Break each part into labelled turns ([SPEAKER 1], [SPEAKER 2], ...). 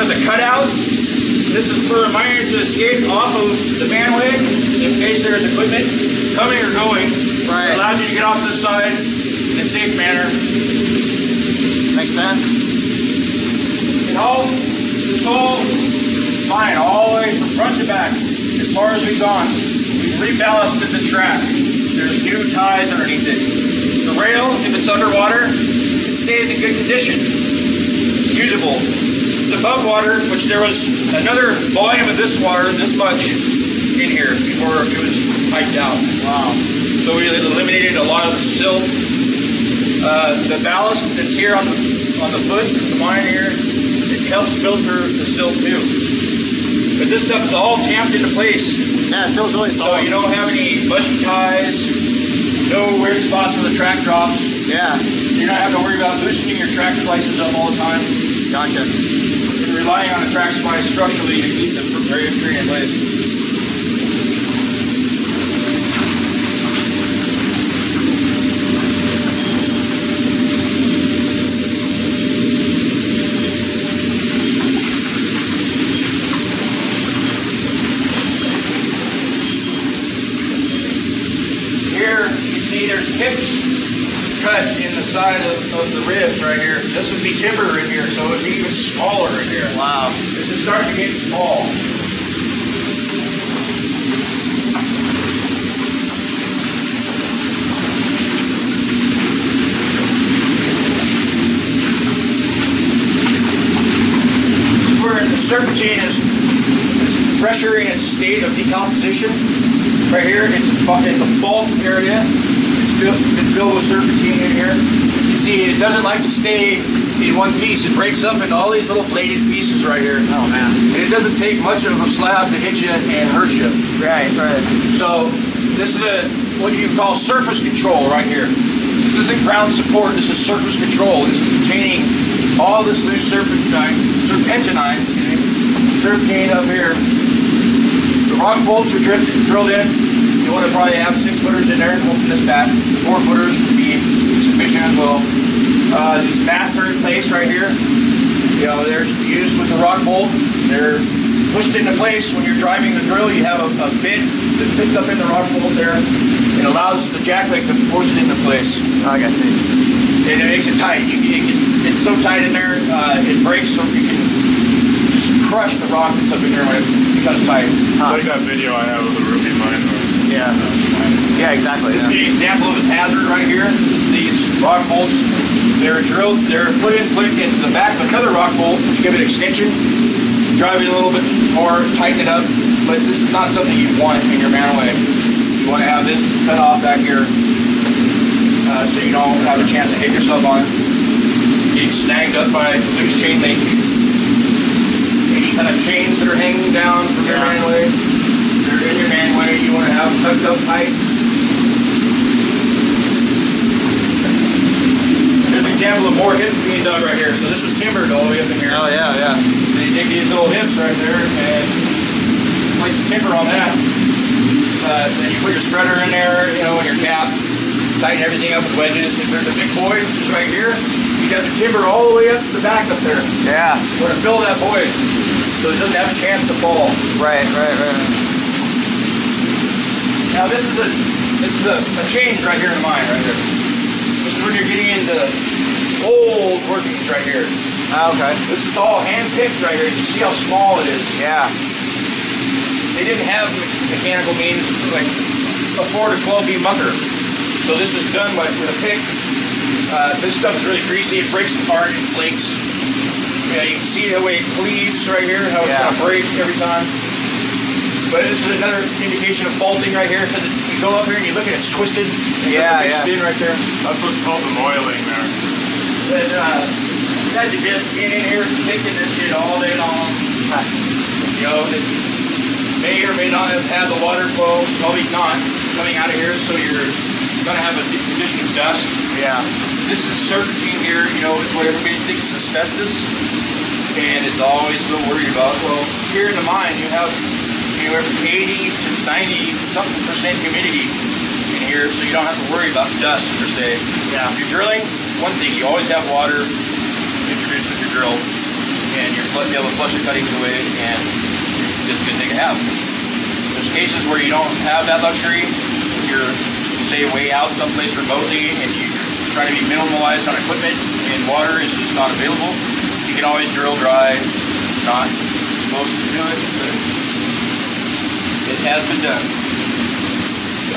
[SPEAKER 1] one is a cutout. This is for the miner to escape off of the manway in case there's equipment coming or going.
[SPEAKER 2] Right.
[SPEAKER 1] It allows you to get off to the side in a safe manner.
[SPEAKER 2] Makes sense.
[SPEAKER 1] And this whole line, all the way from front to back, as far as we've gone, we've reballasted the track. There's new ties underneath it. The rail, if it's underwater, it stays in good condition. It's usable. It's above water, which there was another volume of this water, this much, in here before it was piped out.
[SPEAKER 2] Wow.
[SPEAKER 1] So we eliminated a lot of the silt. The ballast that's here on the foot, the line here, it helps filter the silt too. But this stuff is all tamped into place.
[SPEAKER 2] Yeah, it feels really solid.
[SPEAKER 1] So you don't have any bushy ties, no weird spots where the track drops.
[SPEAKER 2] Yeah.
[SPEAKER 1] You don't have to worry about loosening your track splices up all the time.
[SPEAKER 2] Gotcha.
[SPEAKER 1] You're relying on the track splice structurally to keep the tree in place. Here, you see there's hips cut in the side of the ribs right here. This would be timber in here, so it would be even smaller in here.
[SPEAKER 2] Wow.
[SPEAKER 1] This is starting to get small. This is where the serpentine is pressure in its state of decomposition. Right here, it's a fault area. It's filled with serpentine in here. You see, it doesn't like to stay in one piece. It breaks up into all these little bladed pieces right here.
[SPEAKER 2] Oh man.
[SPEAKER 1] And it doesn't take much of a slab to hit you and hurt you.
[SPEAKER 2] Right, right.
[SPEAKER 1] So this is what you call surface control right here. This isn't ground support. This is surface control. This is containing all this loose serpentine up here. The rock bolts are drilled in. You want to probably have 6 footers in there, open this back. 4 footers would be sufficient as well. These mats are in place right here. You know, they're used with the rock bolt. They're pushed into place. When you're driving the drill, you have a bit that fits up in the rock bolt there. It allows the jackleg to push it into place.
[SPEAKER 2] I got you.
[SPEAKER 1] And it makes it tight. It's so tight in there, it breaks, so you can just crush the rock that's up in here when it becomes tight.
[SPEAKER 3] Like that video I have of the Ruby mine.
[SPEAKER 2] Yeah. Yeah, exactly.
[SPEAKER 1] This is an example of a hazard right here. These rock bolts, they're put into the back of another rock bolt to give it extension, drive it a little bit more, tighten it up. But this is not something you want in your manway. You want to have this cut off back here so you don't have a chance to hit yourself on it. Getting snagged up by loose chain link. Any kind of chains that are hanging down from your manway. They're in your manway, you want to have them tucked up tight. Here's an example of more hips being dug right here. So this was timbered all the way up in here.
[SPEAKER 2] Oh yeah, yeah.
[SPEAKER 1] So you take these little hips right there and place the timber on that. Then you put your spreader in there, you know, and your cap. Tighten everything up with wedges. If there's a big void, which is right here, you got the timber all the way up to the back up there.
[SPEAKER 2] Yeah.
[SPEAKER 1] We're to fill that void so it doesn't have a chance to fall.
[SPEAKER 2] Right.
[SPEAKER 1] Now this is a change right here in the mine, right here. This is when you're getting into old workings right here.
[SPEAKER 2] Okay.
[SPEAKER 1] This is all hand-picked right here. You see how small it is.
[SPEAKER 2] Yeah.
[SPEAKER 1] They didn't have mechanical means like a 4 to 12 beam mucker. So this is done with a pick. This stuff is really greasy. It breaks apart in flakes. Yeah, you can see the way it cleaves right here, how it's going to break every time. But this is another indication of faulting right here. Because you go up here and you look at it, it's twisted.
[SPEAKER 2] Yeah.
[SPEAKER 1] Spin right there.
[SPEAKER 3] That's what's called the moiling there.
[SPEAKER 1] And that's just being in here, picking this shit all day long. You know, it may or may not have had the water flow, probably not, coming out of here, so you're going to have a condition of dust.
[SPEAKER 2] Yeah.
[SPEAKER 1] This is serpentine here, you know, what everybody thinks is asbestos, and it's always so worried about. Well, here in the mine, you have anywhere from 80 to 90-something% humidity in here, so you don't have to worry about dust per se.
[SPEAKER 2] Yeah.
[SPEAKER 1] If you're drilling, one thing, you always have water introduced with your drill. and you're be able to flush the cuttings away, and it's a good thing to have. There's cases where you don't have that luxury. If you're, say, way out someplace remotely and you're trying to be minimalized on equipment and water is just not available, you can always drill dry. Not supposed to do it, but it has been done.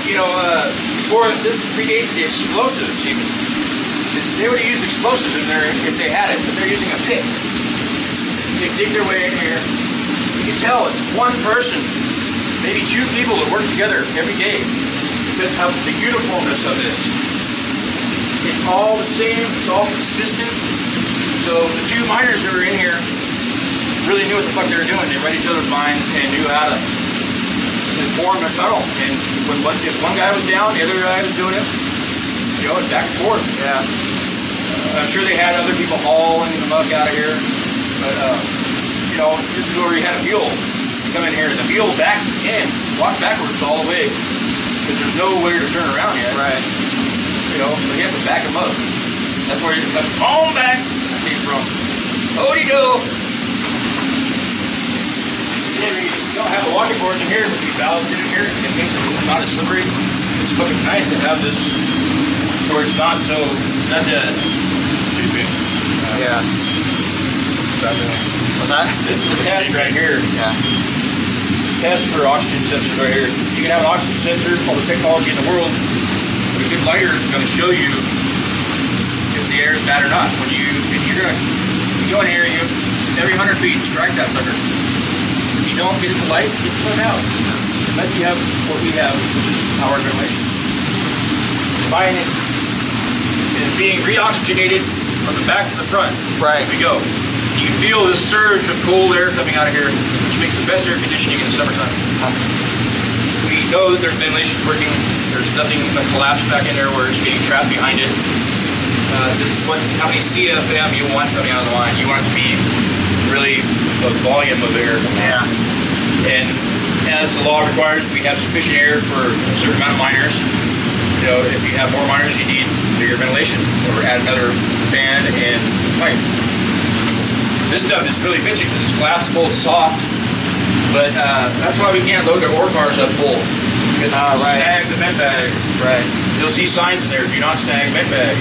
[SPEAKER 1] You know, before this predates the explosives even. They would have used explosives in there if they had it, but they're using a pick. They dig their way in here. You can tell it's one person, maybe two people that work together every day because of the uniformness of this. It's all the same, it's all consistent. So the two miners that were in here really knew what the fuck they were doing. They read each other's minds and knew how to form a tunnel. And if one guy was down, the other guy was doing it. You know, it's back and forth.
[SPEAKER 2] Yeah.
[SPEAKER 1] I'm sure they had other people hauling the muck out of here. But, you know, this is where we had a mule come in here. The mule backed in, walked backwards all the way. Because there's nowhere to turn around yet.
[SPEAKER 2] Right.
[SPEAKER 1] You know, so you have to back him up. That's where you come home back. That came from. Odie-do! You don't have the walking boards in here, but you balance it in here. It makes it not as slippery. It's fucking nice to have this where it's not so, not the,
[SPEAKER 2] Yeah. What's that?
[SPEAKER 1] this is the test right here.
[SPEAKER 2] Yeah.
[SPEAKER 1] Test for oxygen sensors right here. You can have an oxygen sensor, all the technology in the world, but a good lighter is going to show you if the air is bad or not. When if you're going to go in here, every 100 feet, strike that sucker. If you don't get it to light, it's put out. Unless you have what we have, which is power ventilation. Mine is being re-oxygenated from the back to the front.
[SPEAKER 2] Right.
[SPEAKER 1] As we go. You can feel this surge of cold air coming out of here, which makes the best air conditioning in the summertime. We know that there's ventilation working. There's nothing like collapse back in there where it's getting trapped behind it. This is how many CFM you want coming out of the line. You want it to be really a volume of air.
[SPEAKER 2] Yeah.
[SPEAKER 1] And as the law requires, we have sufficient air for a certain amount of miners. You know, if you have more miners, you need bigger ventilation, or add another fan and pipe. This stuff is really bitchy because it's collapsible, it's soft, but that's why we can't load our ore cars up full. Because
[SPEAKER 2] right.
[SPEAKER 1] Snag the med bag.
[SPEAKER 2] Right.
[SPEAKER 1] You'll see signs in there, do not snag med bag.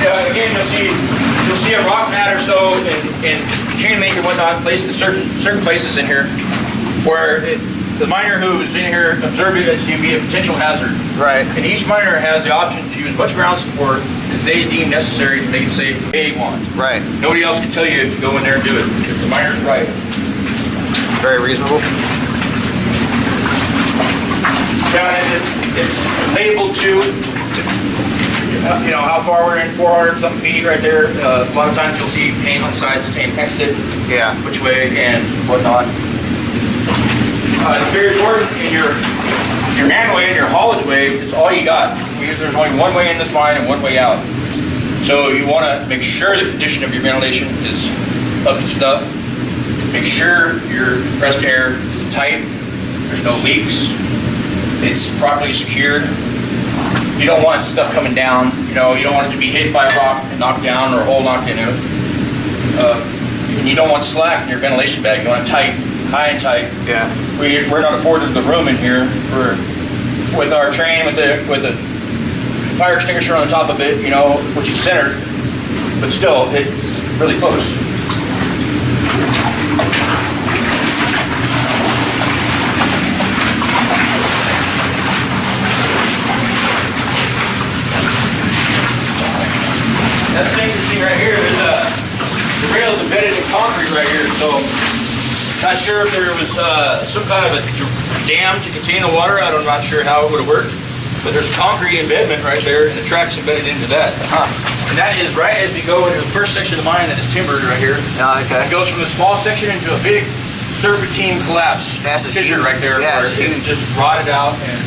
[SPEAKER 1] Again, you'll see a rock mat or so and chain link and whatnot placed in certain places in here where the miner who's in here observing it can be a potential hazard.
[SPEAKER 2] Right.
[SPEAKER 1] And each miner has the option to use as much ground support as they deem necessary to make it safe they want.
[SPEAKER 2] Right.
[SPEAKER 1] Nobody else can tell you to go in there and do it. It's the miner's right.
[SPEAKER 2] Very reasonable.
[SPEAKER 1] Down in it, it's labeled to you know how far we're in, 400 something feet right there. A lot of times you'll see name on the sides saying exit,
[SPEAKER 2] Yeah.
[SPEAKER 1] which way and whatnot. It's very important in your manway and your haulage way, it's all you got. There's only one way in this line and one way out. So you want to make sure the condition of your ventilation is up to stuff. Make sure your compressed air is tight. There's no leaks. It's properly secured. You don't want stuff coming down. You know, you don't want it to be hit by a rock and knocked down or a hole knocked into it. And you don't want slack in your ventilation bag. You want it tight, high and tight.
[SPEAKER 2] Yeah.
[SPEAKER 1] We're not afforded the room in here with our train with the fire extinguisher on the top of it, you know, which is centered, but still it's really close. That's the interesting right here. The rail is embedded in concrete right here, so not sure if there was some kind of a dam to contain the water. I'm not sure how it would have worked, but there's concrete embedment right there, and the track's embedded into that. And that is right as we go into the first section of the mine that is timbered right here.
[SPEAKER 2] Oh, okay.
[SPEAKER 1] It goes from a small section into a big serpentine collapse.
[SPEAKER 2] That's
[SPEAKER 1] fissure right there,
[SPEAKER 2] yeah,
[SPEAKER 1] where it just rotted out and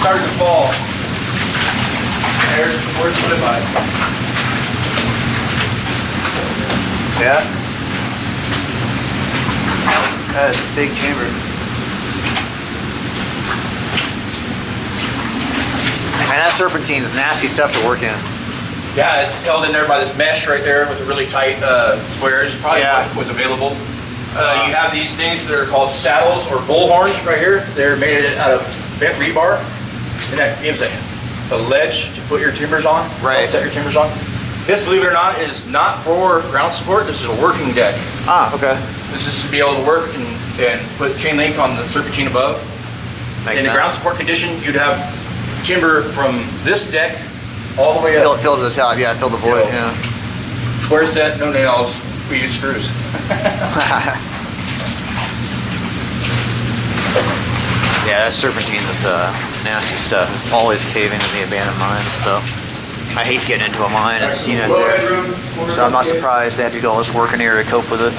[SPEAKER 1] started to fall. There's the words to live by.
[SPEAKER 2] Yeah. That's a big chamber. And that serpentine is nasty stuff to work in.
[SPEAKER 1] Yeah, it's held in there by this mesh right there with the really tight squares. Probably what was available. You have these things that are called saddles or bull horns right here. They're made out of bent rebar, and that gives a ledge to put your timbers on.
[SPEAKER 2] Right.
[SPEAKER 1] Set your timbers on. This, believe it or not, is not for ground support. This is a working deck.
[SPEAKER 2] Ah, okay.
[SPEAKER 1] This is to be able to work and put chain link on the serpentine above.
[SPEAKER 2] Makes
[SPEAKER 1] in
[SPEAKER 2] sense.
[SPEAKER 1] the ground support condition, you'd have timber from this deck all the way up.
[SPEAKER 2] Fill to the top, yeah, fill the void, yeah.
[SPEAKER 1] Square set, no nails, we use screws.
[SPEAKER 2] Yeah, that serpentine is nasty stuff. It's always caving in the abandoned mines, so I hate getting into a mine and seeing it there. So I'm not surprised they have to do all this work in here to cope with it.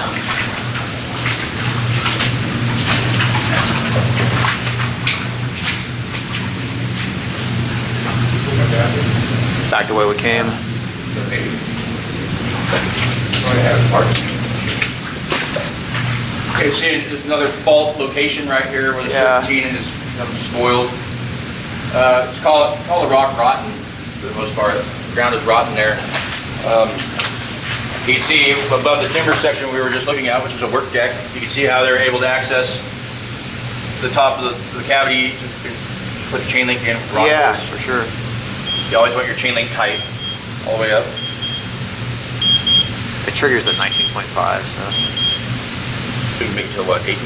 [SPEAKER 2] Back the way we came.
[SPEAKER 1] Okay, see, there's another fault location right here where the serpentine is spoiled. It's called the rock rotten for the most part. The ground is rotten there. You can see above the timber section we were just looking at, which is a work deck, you can see how they're able to access the top of the cavity to put the chain link in with rock bolts.
[SPEAKER 2] For sure.
[SPEAKER 1] You always want your chain link tight all the way up.
[SPEAKER 2] It triggers at 19.5, so.
[SPEAKER 1] You can make it to what, 18?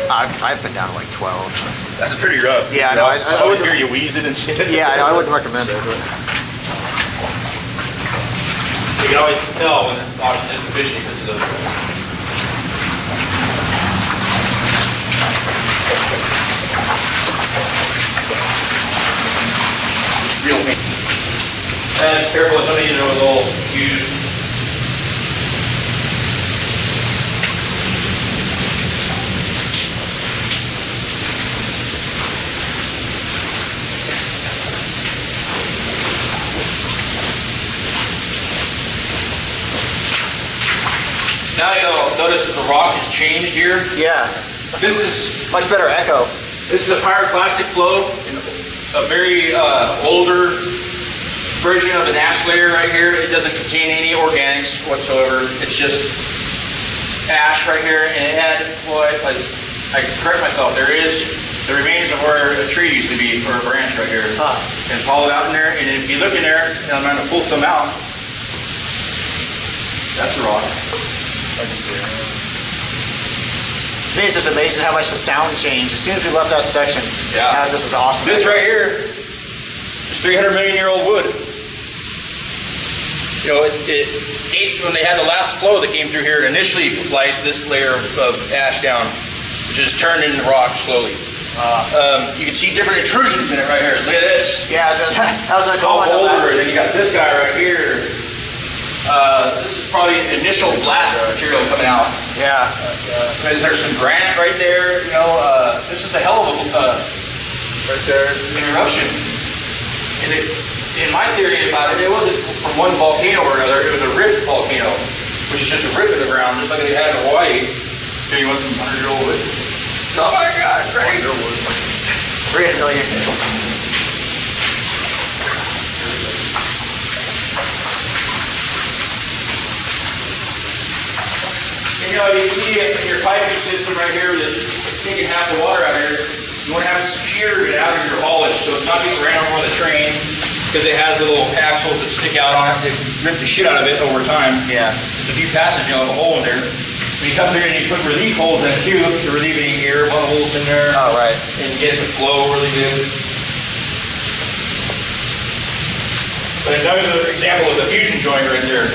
[SPEAKER 2] I've been down to like 12.
[SPEAKER 1] That's pretty rough.
[SPEAKER 2] Yeah, no, I
[SPEAKER 1] always hear you wheezing and shit.
[SPEAKER 2] Yeah, I wouldn't recommend it. But.
[SPEAKER 1] You can always tell when it's not insufficient because of the real pain. And it's careful with some of these are a little used. Now you'll notice that the rock has changed here.
[SPEAKER 2] Yeah.
[SPEAKER 1] This is
[SPEAKER 2] Much better echo.
[SPEAKER 1] This is a pyroclastic flow, a very older version of an ash layer right here. It doesn't contain any organics whatsoever. It's just ash right here, and it had, well, I correct myself, there is the remains of where a tree used to be, or a branch right here. And it's hollowed out in there, and if you look in there, and I'm going to pull some out, that's a rock.
[SPEAKER 2] To me, it's just amazing how much the sound changed. As soon as we left that section, this is awesome.
[SPEAKER 1] This right here is 300 million year old wood. You know, it dates when they had the last flow that came through here. Initially, light this layer of ash down, which is turned into rock slowly. You can see different intrusions in it right here. Look at this.
[SPEAKER 2] Yeah, how's that
[SPEAKER 1] It's all
[SPEAKER 2] going?
[SPEAKER 1] older. Then you got this guy right here. This is probably initial blast material coming out.
[SPEAKER 2] Yeah.
[SPEAKER 1] There's some granite right there. You know, this is a hell of a right there an eruption. And in my theory about it, it wasn't from one volcano or another. It was a rift volcano, which is just a rip in the ground, just like they had in Hawaii. Here you want some 100-year-old wood? Oh my God, great!
[SPEAKER 2] 300 million.
[SPEAKER 1] You know, you see it in your piping system right here that's taking half the water out of here. You want to have it secured out of your haulage so it's not being ran over the train because it has little axles that stick out on it that rip the shit out of it over time.
[SPEAKER 2] Yeah.
[SPEAKER 1] Just a few passes, you'll have a hole in there. When you come through and you put relief holes in it too to relieve any air bubbles in there.
[SPEAKER 2] Oh, right.
[SPEAKER 1] And get it to flow really good. But another example is the fusion joint right there.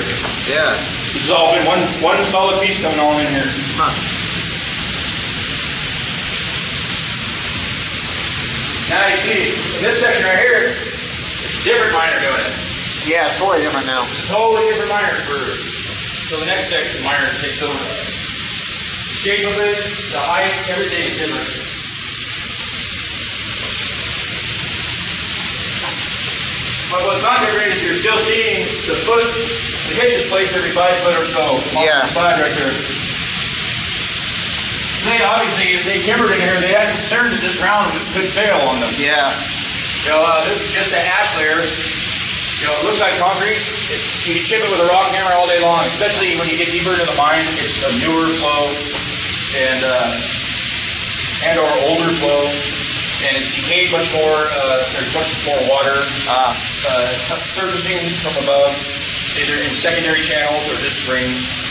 [SPEAKER 2] Yeah.
[SPEAKER 1] This has all been one solid piece coming on in here.
[SPEAKER 2] Huh.
[SPEAKER 1] Now you see, in this section right here, it's a different miner doing it.
[SPEAKER 2] Yeah, it's totally different now.
[SPEAKER 1] It's a totally different miner so the next section miner takes over. The shape of it, the height, everything is different. But what's not different is you're still seeing the foot, the hitch is placed every 5 foot or so on the side right there. They obviously, if they timbered in here, they had concerns that this ground could fail on them.
[SPEAKER 2] Yeah.
[SPEAKER 1] You know, this is just an ash layer. You know, it looks like concrete. You can chip it with a rock hammer all day long, especially when you get deeper into the mine. It's a newer flow and or older flow, and it's decayed much more. There's much more water surfacing from above, either in secondary channels or just springs.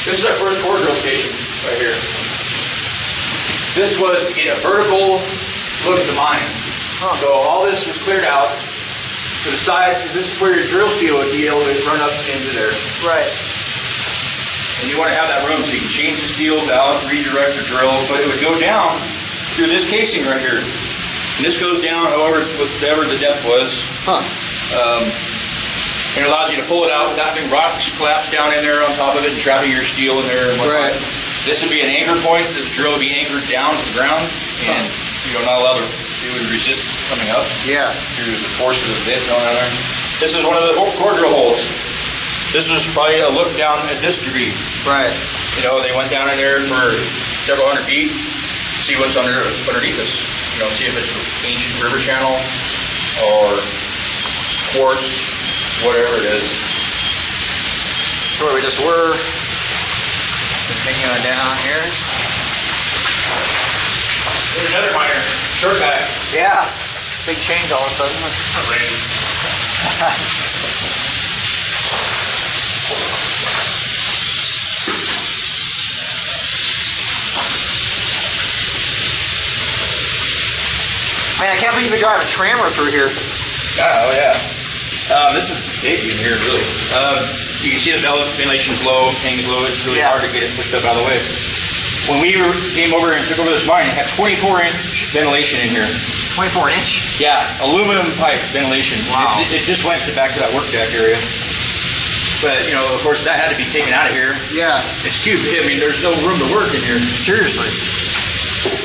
[SPEAKER 1] This is our first core drill station right here. This was to get a vertical look at the mine. So all this was cleared out to the sides. This is where your drill steel would be able to run up into there.
[SPEAKER 2] Right.
[SPEAKER 1] And you want to have that room so you can change the steel out, redirect your drill, but it would go down through this casing right here. And this goes down however, whatever the depth was. And it allows you to pull it out without having rocks collapse down in there on top of it and trapping your steel in there and whatnot. Right. This would be an anchor point. The drill would be anchored down to the ground and not allow it would resist coming up.
[SPEAKER 2] Yeah.
[SPEAKER 1] Through the force of the bit going on there. This is one of the core drill holes. This was probably a look down at this degree.
[SPEAKER 2] Right.
[SPEAKER 1] You know, they went down in there for several hundred feet, see what's underneath us. You know, see if it's ancient river channel or quartz. Whatever it is.
[SPEAKER 2] So where we just were. Continuing down here.
[SPEAKER 1] There's another miner. Short back.
[SPEAKER 2] Yeah. Big change all of a sudden. Man, I can't believe you drive a trammer through here.
[SPEAKER 1] Oh yeah. This is big in here, really. You can see the ventilation's low, hang's low. It's really hard to get it pushed up out of the way. When we came over and took over this mine, it had 24-inch ventilation in here.
[SPEAKER 2] 24-inch?
[SPEAKER 1] Yeah, aluminum pipe ventilation.
[SPEAKER 2] Wow.
[SPEAKER 1] It just went back to that work deck area. But, you know, of course, that had to be taken out of here.
[SPEAKER 2] Yeah.
[SPEAKER 1] It's too big. I mean, there's no room to work in here.
[SPEAKER 2] Seriously.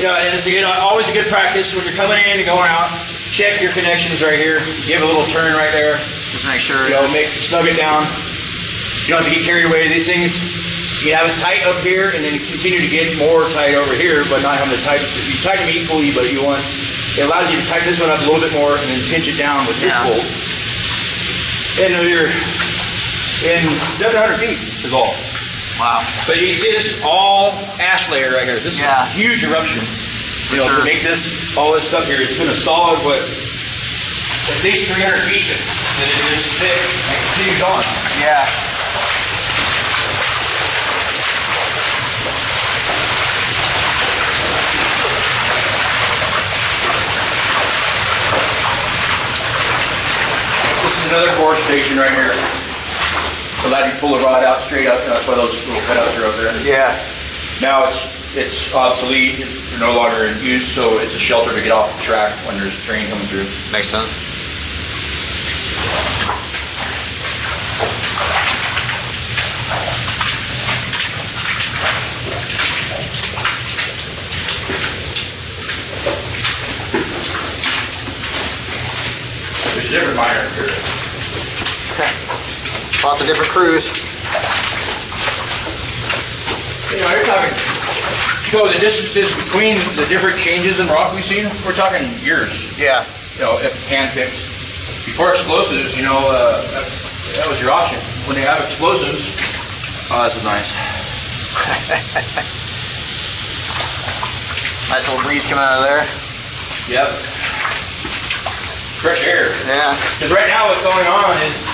[SPEAKER 1] Yeah, and it's always a good practice when you're coming in and going out. Check your connections right here. Give a little turn right there.
[SPEAKER 2] Just make sure.
[SPEAKER 1] You know, snug it down. You don't have to get carried away. These things, you have it tight up here and then continue to get more tight over here, but not having to tighten. You tighten them equally, but it allows you to tighten this one up a little bit more and then pinch it down with this bolt. And you're in 700 feet is all.
[SPEAKER 2] Wow.
[SPEAKER 1] But you can see this is all ash layer right here. This is a huge eruption. You know, to make this, all this stuff here, it's been a solid, at least 300 feet that it is thick and continues on.
[SPEAKER 2] Yeah.
[SPEAKER 1] This is another core station right here. Allowed you to pull the rod out straight up. That's why those little cutouts are up there.
[SPEAKER 2] Yeah.
[SPEAKER 1] Now it's obsolete. They're no longer in use, so it's a shelter to get off the track when there's a train coming through.
[SPEAKER 2] Makes sense.
[SPEAKER 1] There's a different miner here.
[SPEAKER 2] Lots of different crews.
[SPEAKER 1] You know, you're talking, so the distances between the different changes in rock we've seen, we're talking years.
[SPEAKER 2] Yeah.
[SPEAKER 1] You know, if it's hand-picked. Before explosives, you know, that was your option. When they have explosives, oh, this is nice.
[SPEAKER 2] Nice little breeze coming out of there.
[SPEAKER 1] Yep. Fresh air.
[SPEAKER 2] Yeah.
[SPEAKER 1] Because right now what's going on is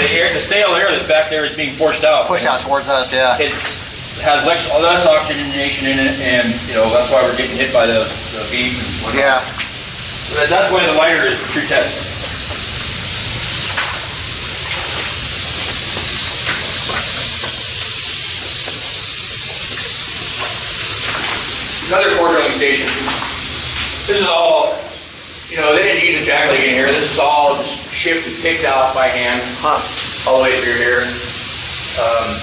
[SPEAKER 1] the stale air that's back there is being forced out.
[SPEAKER 2] Pushed out towards us, yeah.
[SPEAKER 1] It has less oxygenation in it, and you know that's why we're getting hit by the beam.
[SPEAKER 2] Yeah.
[SPEAKER 1] So that's why the lighter is a true test. Another core drilling station. This is all, you know, they didn't use a jack leg in here. This is all just shipped and picked out by hand, all the way through here.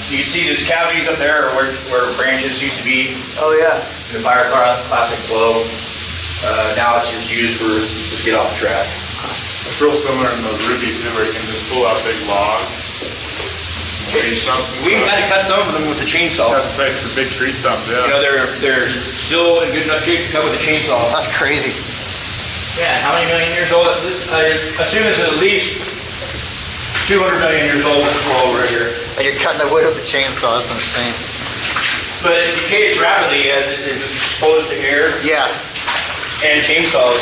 [SPEAKER 1] You can see there's cavities up there where branches used to be.
[SPEAKER 2] Oh yeah.
[SPEAKER 1] The fire classic flow. Now it's just used to get off the track.
[SPEAKER 2] That's
[SPEAKER 3] real similar in the Ruby too, where you can just pull out big logs.
[SPEAKER 1] We had to cut some of them with the chainsaw.
[SPEAKER 3] That's like the big tree stumps, yeah.
[SPEAKER 1] You know, they're still in good enough shape to cut with a chainsaw.
[SPEAKER 2] That's crazy.
[SPEAKER 1] Yeah, how many million years old? This, I assume it's at least 200 million years old, this wall right here.
[SPEAKER 2] And you're cutting the wood with a chainsaw. That's insane.
[SPEAKER 1] But it decays rapidly as it is exposed to air
[SPEAKER 2] Yeah.
[SPEAKER 1] and chainsaws.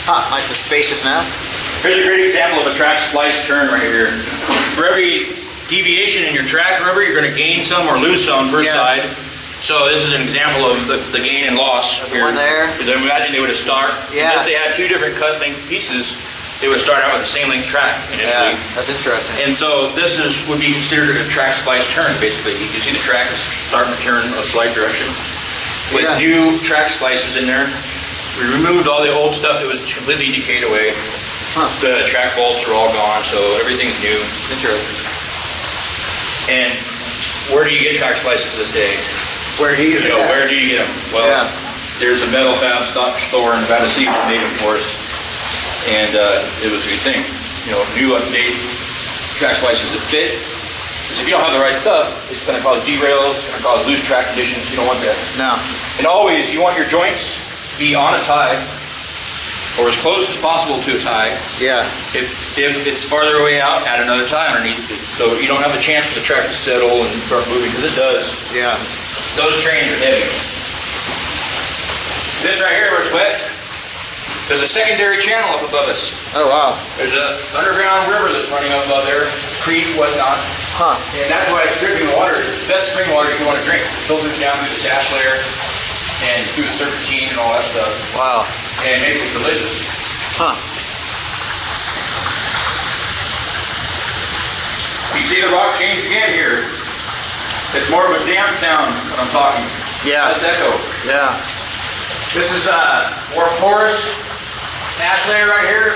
[SPEAKER 2] Nice and spacious now.
[SPEAKER 1] Here's a great example of a track splice turn right here. For every deviation in your track, remember, you're going to gain some or lose some per side. So this is an example of the gain and loss here.
[SPEAKER 2] One there.
[SPEAKER 1] Because imagine they would have started, unless they had two different cut length pieces, they would start out with the same length track initially.
[SPEAKER 2] Yeah, that's interesting.
[SPEAKER 1] And so this would be considered a track splice turn, basically. You can see the track is starting to turn a slight direction. With new track splices in there, we removed all the old stuff that was completely decayed away. The track bolts are all gone, so everything's new.
[SPEAKER 2] Interesting.
[SPEAKER 1] And where do you get track splices this day?
[SPEAKER 2] Where do you
[SPEAKER 1] Where do you get them? Well, there's a metal fab store in Nevada City that made them for us, and it was a good thing. You know, new up-to-date track splices that fit. Because if you don't have the right stuff, it's going to cause derails, it's going to cause loose track conditions. You don't want that.
[SPEAKER 2] No.
[SPEAKER 1] And always, you want your joints to be on a tie, or as close as possible to a tie.
[SPEAKER 2] Yeah.
[SPEAKER 1] If it's farther away out, add another tie underneath it, so you don't have the chance for the track to settle and start moving, because it does.
[SPEAKER 2] Yeah.
[SPEAKER 1] Those trains are heavy. This right here, where it's wet, there's a secondary channel up above us.
[SPEAKER 2] Oh, wow.
[SPEAKER 1] There's an underground river that's running up above there, creek, whatnot. And that's why drinking water is the best spring water you want to drink. It filters down through the sash layer and through the serpentine and all that stuff.
[SPEAKER 2] Wow.
[SPEAKER 1] And it makes it delicious. You see the rock change again here. It's more of a damp sound when I'm talking.
[SPEAKER 2] Yeah.
[SPEAKER 1] Less echo.
[SPEAKER 2] Yeah.
[SPEAKER 1] This is more porous ash layer right here.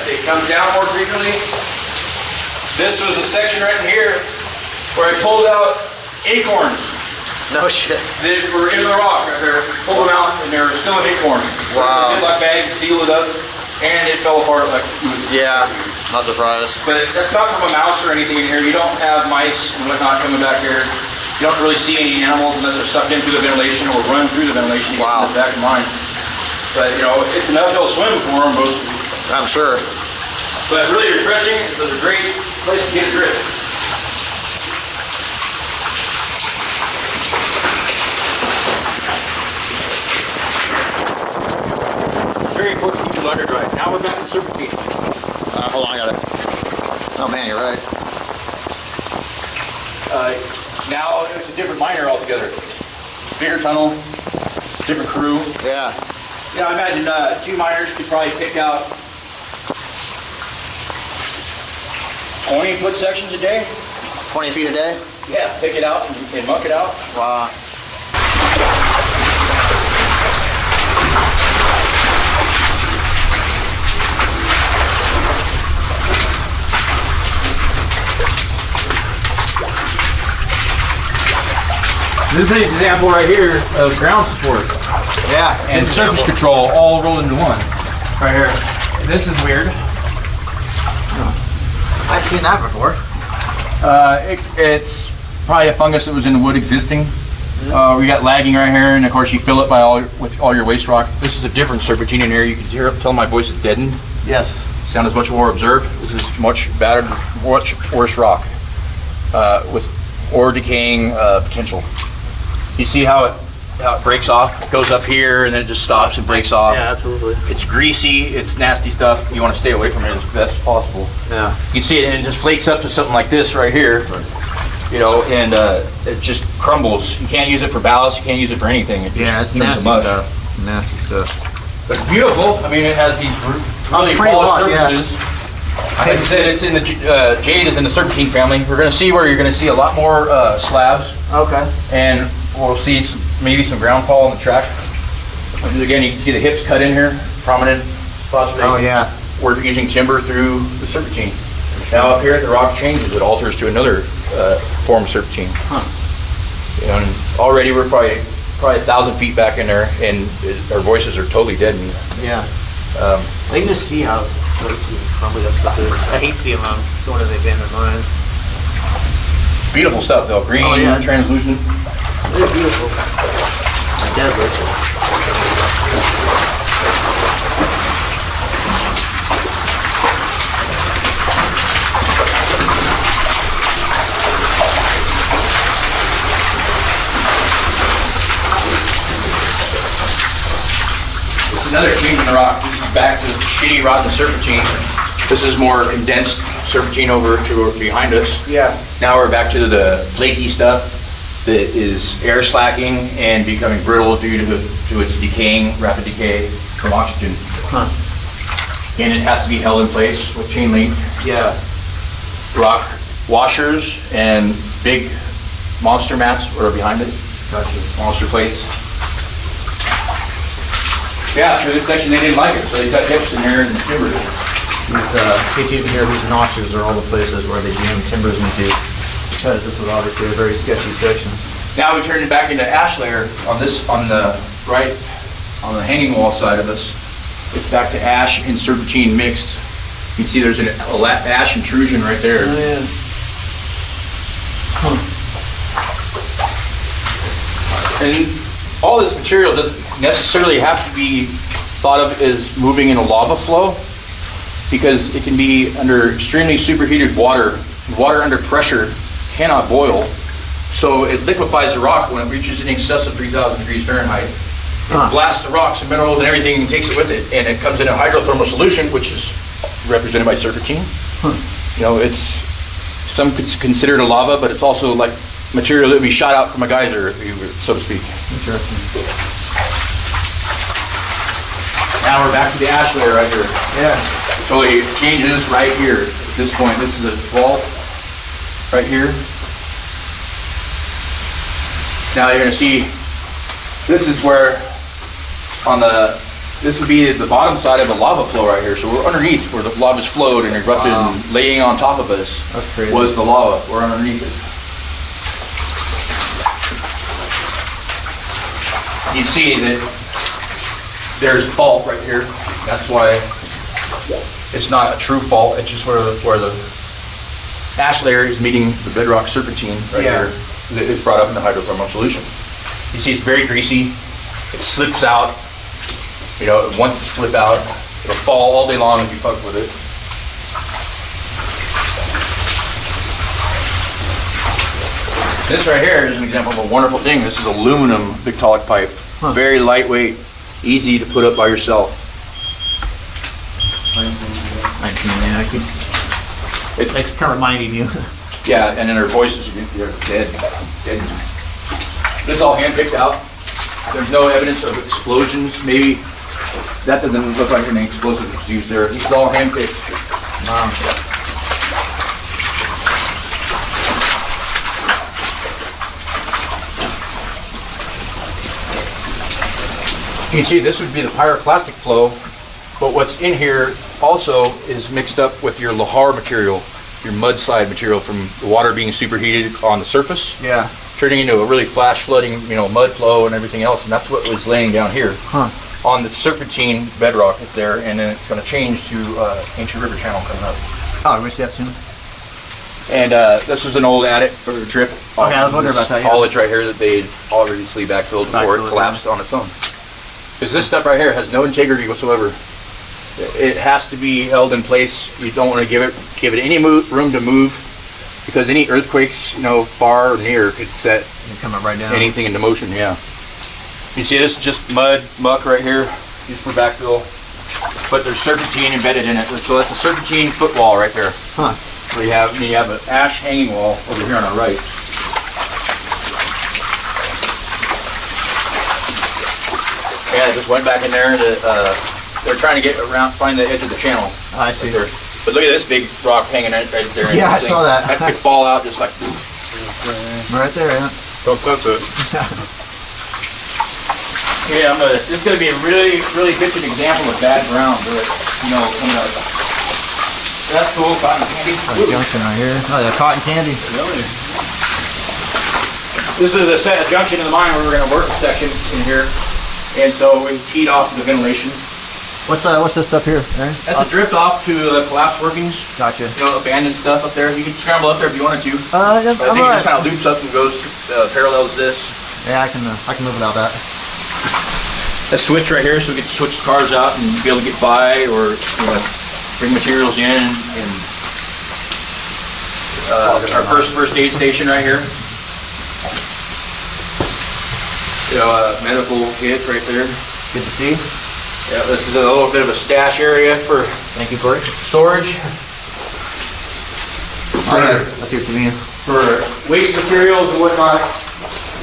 [SPEAKER 1] It comes down more frequently. This was a section right in here where I pulled out acorns.
[SPEAKER 2] No shit.
[SPEAKER 1] They were in the rock right there. Pulled them out and they were still an acorn.
[SPEAKER 2] Wow.
[SPEAKER 1] Ziploc bag, sealed it up, and it fell apart like.
[SPEAKER 2] Yeah. Not surprised.
[SPEAKER 1] But that's not from a mouse or anything in here. You don't have mice and whatnot coming back here. You don't really see any animals unless they're sucked in through the ventilation or run through the ventilation.
[SPEAKER 2] Wow.
[SPEAKER 1] In the back of mine. But you know, it's an uphill swim for them, most.
[SPEAKER 2] I'm sure.
[SPEAKER 1] But really refreshing. It's a great place to get a drip. Very important to keep your under dry. Now we're back to serpentine.
[SPEAKER 2] Hold on, I got it. Oh man, you're right.
[SPEAKER 1] Now it's a different miner altogether. Bigger tunnel, different crew.
[SPEAKER 2] Yeah.
[SPEAKER 1] Yeah, I imagine two miners could probably pick out 20-foot sections a day.
[SPEAKER 2] 20 feet a day?
[SPEAKER 1] Yeah, pick it out and muck it out.
[SPEAKER 2] Wow.
[SPEAKER 1] This is an example right here of ground support.
[SPEAKER 2] Yeah.
[SPEAKER 1] And surface control all rolled into one. Right here. This is weird.
[SPEAKER 2] I've seen that before.
[SPEAKER 1] It's probably a fungus that was in the wood existing. We got lagging right here, and of course you fill it with all your waste rock. This is a different serpentine in here. You can tell my voice is deadened.
[SPEAKER 2] Yes.
[SPEAKER 1] Sound is much more observed. This is much battered, much worse rock with ore decaying potential. You see how it breaks off? It goes up here and then it just stops and breaks off.
[SPEAKER 2] Yeah, absolutely.
[SPEAKER 1] It's greasy, it's nasty stuff. You want to stay away from it as best as possible.
[SPEAKER 2] Yeah.
[SPEAKER 1] You can see it, and it just flakes up to something like this right here. You know, and it just crumbles. You can't use it for ballast, you can't use it for anything. It just turns to mush.
[SPEAKER 2] It's nasty stuff.
[SPEAKER 1] But it's beautiful. I mean, it has these really polished surfaces. Like I said, it's in the jade is in the serpentine family. We're going to see where you're going to see a lot more slabs.
[SPEAKER 2] Okay.
[SPEAKER 1] And we'll see maybe some ground fall on the track. And again, you can see the hips cut in here, prominent spots.
[SPEAKER 2] Oh yeah.
[SPEAKER 1] We're using timber through the serpentine. Now up here, the rock changes. It alters to another form of serpentine.
[SPEAKER 2] Huh.
[SPEAKER 1] You know, and already we're probably probably 1,000 feet back in there, and our voices are totally deadened.
[SPEAKER 2] Yeah. I can just see how probably that stuff is. I hate seeing them going to the abandoned mines.
[SPEAKER 1] Beautiful stuff though, green, translucent.
[SPEAKER 2] It is beautiful. Deadly.
[SPEAKER 1] Another change in the rock. This is back to the shitty rotten serpentine. This is more condensed serpentine over to behind us.
[SPEAKER 2] Yeah.
[SPEAKER 1] Now we're back to the flaky stuff that is air slacking and becoming brittle due to its decaying, rapid decay from oxygen.
[SPEAKER 2] Huh.
[SPEAKER 1] And it has to be held in place with chain link.
[SPEAKER 2] Yeah.
[SPEAKER 1] Rock washers and big monster mats are behind it.
[SPEAKER 2] Gotcha.
[SPEAKER 1] Monster plates. Yeah, through this section they didn't like it, so they cut tips in here and timbered it.
[SPEAKER 2] These, you can hear these notches are all the places where they jammed timbers into, because this was obviously a very sketchy section.
[SPEAKER 1] Now we turned it back into ash layer on the right, on the hanging wall side of us. It's back to ash and serpentine mixed. You can see there's an ash intrusion right there.
[SPEAKER 2] Oh yeah. Huh.
[SPEAKER 1] And all this material doesn't necessarily have to be thought of as moving in a lava flow, because it can be under extremely superheated water. Water under pressure cannot boil, so it liquefies the rock when it reaches in excess of 3,000 degrees Fahrenheit. It blasts the rocks and minerals and everything and takes it with it, and it comes in a hydrothermal solution, which is represented by serpentine. You know, it's some considered a lava, but it's also like material that would be shot out from a geyser, so to speak.
[SPEAKER 2] Interesting.
[SPEAKER 1] Now we're back to the ash layer right here.
[SPEAKER 2] Yeah.
[SPEAKER 1] So it changes right here. At this point, this is a vault right here. Now you're going to see, this is where this would be the bottom side of the lava flow right here. So we're underneath where the lava's flowed and erupted, and laying on top of us was the lava. We're underneath it. You see that there's fault right here. That's why it's not a true fault. It's just where the ash layer is meeting the bedrock serpentine right here. It's brought up in the hydrothermal solution. You see it's very greasy. It slips out. You know, it wants to slip out. It'll fall all day long if you fuck with it. This right here is an example of a wonderful thing. This is aluminum victolic pipe. Very lightweight, easy to put up by yourself.
[SPEAKER 2] It's kind of reminding you.
[SPEAKER 1] Yeah, and then their voices, they're dead. This is all hand picked out. There's no evidence of explosions. Maybe that doesn't look like any explosive was used there. This is all hand picked.
[SPEAKER 2] Wow.
[SPEAKER 1] You can see this would be the pyroclastic flow, but what's in here also is mixed up with your lahar material, your mudslide material from the water being superheated on the surface.
[SPEAKER 2] Yeah.
[SPEAKER 1] Turning into a really flash flooding, mud flow and everything else, and that's what was laying down here. On the serpentine bedrock is there, and then it's going to change to ancient river channel coming up.
[SPEAKER 2] Oh, we're going to see that soon.
[SPEAKER 1] And this was an old attic for the drip.
[SPEAKER 2] Okay, I was wondering about that.
[SPEAKER 1] Haulage right here that they obviously backfilled before it collapsed on its own. Because this stuff right here has no integrity whatsoever. It has to be held in place. You don't want to give it any room to move, because any earthquakes, far or near, could set
[SPEAKER 2] right down.
[SPEAKER 1] Anything into motion. Yeah. You see, this is just mud, muck right here, used for backfill, but there's serpentine embedded in it. So that's a serpentine footwall right there. So you have an ash hanging wall over here on our right. Yeah, it just went back in there. They're trying to get around, find the edge of the channel.
[SPEAKER 2] I see.
[SPEAKER 1] Right, but look at this big rock hanging right there.
[SPEAKER 2] Yeah, I saw that.
[SPEAKER 1] That could fall out just like.
[SPEAKER 2] Right there, yeah.
[SPEAKER 3] Don't touch it.
[SPEAKER 1] Yeah, this is going to be a really, really pictured example of bad ground. Coming up. That's cool, cotton candy.
[SPEAKER 2] Junction right here. Oh, the cotton candy.
[SPEAKER 3] Really?
[SPEAKER 1] This is a junction in the mine where we're gonna work a section in here. And so we teed off the ventilation.
[SPEAKER 2] What's this stuff here, Aaron?
[SPEAKER 1] That's a drift off to the collapse workings.
[SPEAKER 2] Gotcha.
[SPEAKER 1] You know, abandoned stuff up there. You can scramble up there if you wanted to.
[SPEAKER 2] Yeah,
[SPEAKER 1] But I think it just kind of loops up and goes, parallels this.
[SPEAKER 2] Yeah, I can live without that.
[SPEAKER 1] A switch right here, so we can switch cars out and be able to get by, or you know, bring materials in. And our first aid station right here. You know, medical kit right there.
[SPEAKER 2] Good to see.
[SPEAKER 1] Yeah, this is a little bit of a stash area for
[SPEAKER 2] Thank you, Corey.
[SPEAKER 1] storage.
[SPEAKER 2] Alright, I see what you mean.
[SPEAKER 1] For waste materials and whatnot.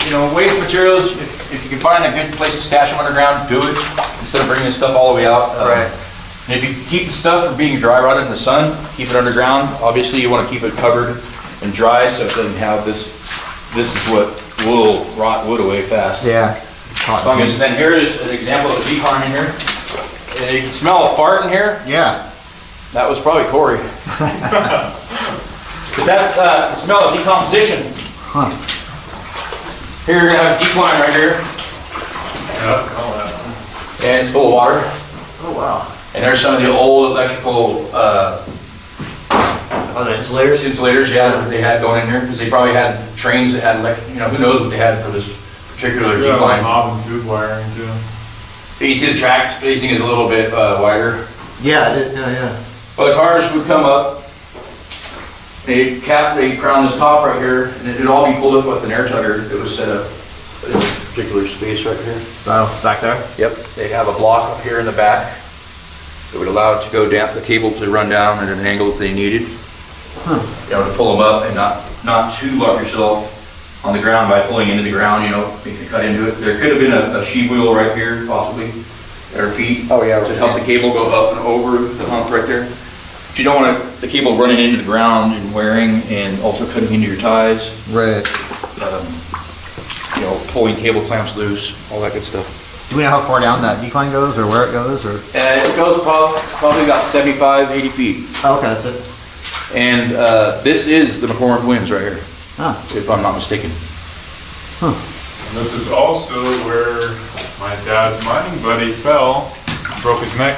[SPEAKER 1] You know, waste materials, if you can find a good place to stash them underground, do it, instead of bringing stuff all the way out.
[SPEAKER 2] Right.
[SPEAKER 1] And if you keep the stuff from being dry rotted in the sun, keep it underground. Obviously, you want to keep it covered and dry so it doesn't have this. This is what will rot wood away fast.
[SPEAKER 2] Yeah.
[SPEAKER 1] And then here is an example of a decline in here. And you can smell a fart in here.
[SPEAKER 2] Yeah.
[SPEAKER 1] That was probably Corey. But that's the smell of decomposition.
[SPEAKER 2] Huh.
[SPEAKER 1] Here you're gonna have a decline right here,
[SPEAKER 3] Yeah, that's kind of that.
[SPEAKER 1] and it's full of water.
[SPEAKER 2] Oh, wow.
[SPEAKER 1] And there's some of the old electrical
[SPEAKER 2] Oh, the insulators?
[SPEAKER 1] insulators, yeah, that they had going in here, because they probably had trains that had, like, you know, who knows what they had for this particular
[SPEAKER 3] Yeah, like
[SPEAKER 1] decline.
[SPEAKER 3] knob and tube wiring too.
[SPEAKER 1] You see the track spacing is a little bit wider.
[SPEAKER 2] Yeah, I did. Yeah.
[SPEAKER 1] Well, the cars would come up, they crown this top right here, and it'd all be pulled up with an air tugger that was set up in this particular space right here.
[SPEAKER 2] Oh, back there?
[SPEAKER 1] Yep, they have a block up here in the back that would allow it to go down, the cable to run down at an angle that they needed. You know, to pull them up and not too lock yourself on the ground by pulling into the ground, you know, you can cut into it. There could have been a sheave wheel right here, possibly, at our feet.
[SPEAKER 2] Oh, yeah.
[SPEAKER 1] To help the cable go up and over the hump right there. But you don't want the cable running into the ground and wearing and also cutting into your ties.
[SPEAKER 2] Right.
[SPEAKER 1] You know, pulling cable clamps loose, all that good stuff.
[SPEAKER 2] Do we know how far down that decline goes, or where it goes, or?
[SPEAKER 1] It goes probably about 75, 80 feet.
[SPEAKER 2] Oh, okay, that's it.
[SPEAKER 1] And this is the McCormick Winds right here,
[SPEAKER 2] Huh.
[SPEAKER 1] if I'm not mistaken.
[SPEAKER 3] And this is also where my dad's mining buddy fell, broke his neck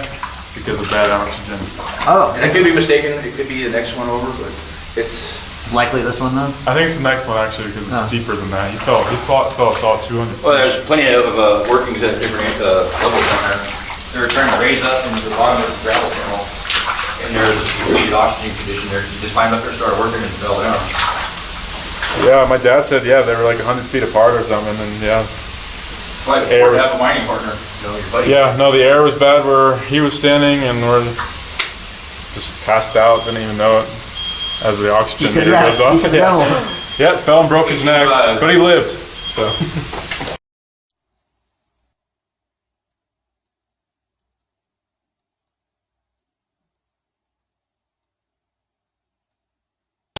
[SPEAKER 3] because of bad oxygen.
[SPEAKER 2] Oh,
[SPEAKER 1] And I could be mistaken, it could be the next one over, but it's,
[SPEAKER 2] likely this one then?
[SPEAKER 3] I think it's the next one actually because it's
[SPEAKER 2] Oh.
[SPEAKER 3] deeper than that. He fell about 200 feet.
[SPEAKER 1] well, there's plenty of workings at different levels down there. They were trying to raise up into the bottom of the gravel channel, and there's depleted oxygen condition there. You just climbed up there, started working, and fell down.
[SPEAKER 3] Yeah, my dad said, yeah, they were like 100 feet apart or something, and yeah.
[SPEAKER 1] It's like
[SPEAKER 3] Air.
[SPEAKER 1] to have a mining partner, you know, your buddy.
[SPEAKER 3] Yeah, no, the air was bad where he was standing and we're just passed out, didn't even know it as the oxygen meter goes off.
[SPEAKER 2] speak of the devil.
[SPEAKER 3] Yeah, fell and broke his neck, but he lived, so.